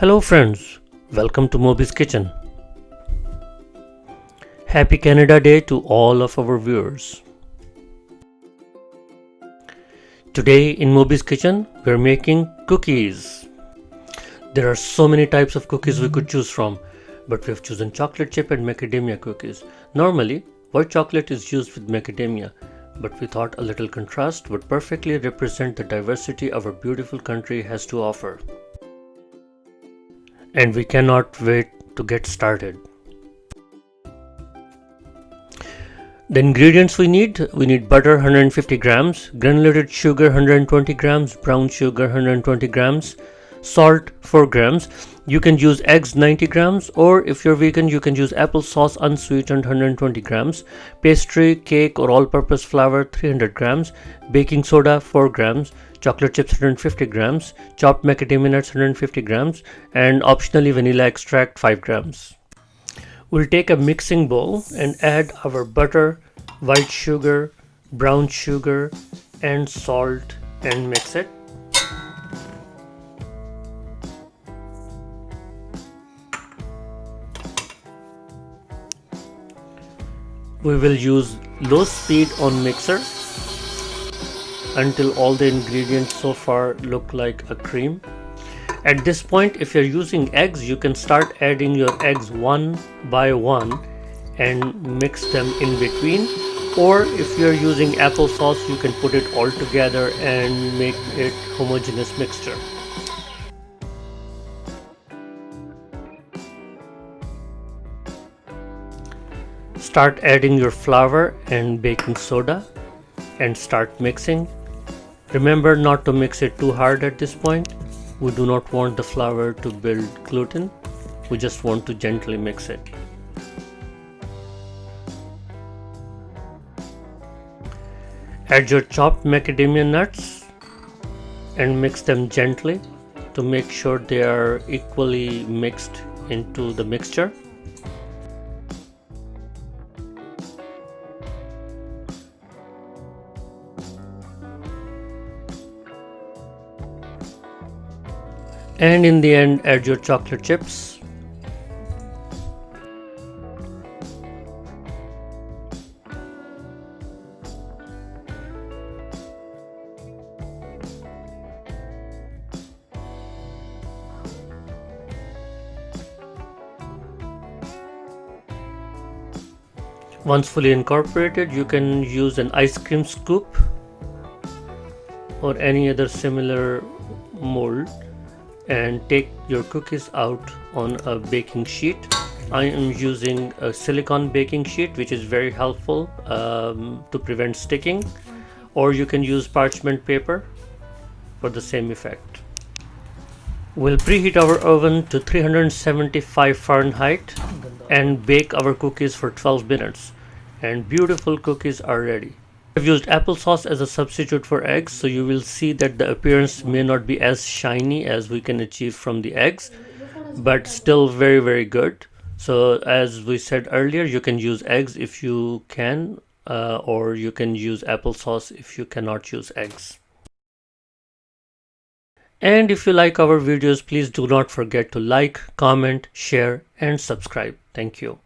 Hello friends, welcome to Moby's Kitchen. Happy Canada Day to all of our viewers. Today in Moby's Kitchen, we're making cookies. There are so many types of cookies we could choose from, but we have chosen chocolate chip and macadamia cookies. Normally, white chocolate is used with macadamia, but we thought a little contrast would perfectly represent the diversity our beautiful country has to offer. And we cannot wait to get started. The ingredients we need butter 150 grams, granulated sugar 120 grams, brown sugar 120 grams, salt 4 grams. You can use eggs 90 grams, or if you're vegan you can use applesauce unsweetened 120 grams, pastry, cake or all-purpose flour 300 grams, baking soda 4 grams, chocolate chips 150 grams, chopped macadamia nuts 150 grams, and optionally vanilla extract 5 grams. We'll take a mixing bowl and add our butter, white sugar, brown sugar and salt and mix it. We will use low speed on mixer until all the ingredients so far look like a cream. At this point, if you're using eggs, you can start adding your eggs one by one and mix them in between, or if you're using applesauce you can put it all together and make it homogeneous mixture. Start adding your flour and baking soda and start mixing. Remember not to mix it too hard at this point. We do not want the flour to build gluten. We just want to gently mix it. Add your chopped macadamia nuts and mix them gently to make sure they are equally mixed into the mixture. And in the end, add your chocolate chips. Once fully incorporated, you can use an ice cream scoop or any other similar mold and take your cookies out on a baking sheet. I am using a silicone baking sheet, which is very helpful to prevent sticking, or you can use parchment paper for the same effect. We'll preheat our oven to 375 Fahrenheit and bake our cookies for 12 minutes, and beautiful cookies are ready. I've used applesauce as a substitute for eggs, so you will see that the appearance may not be as shiny as we can achieve from the eggs, but still very good. So as we said earlier, you can use eggs if you can, or you can use applesauce if you cannot use eggs. And if you like our videos, please do not forget to like, comment, share and subscribe. Thank you.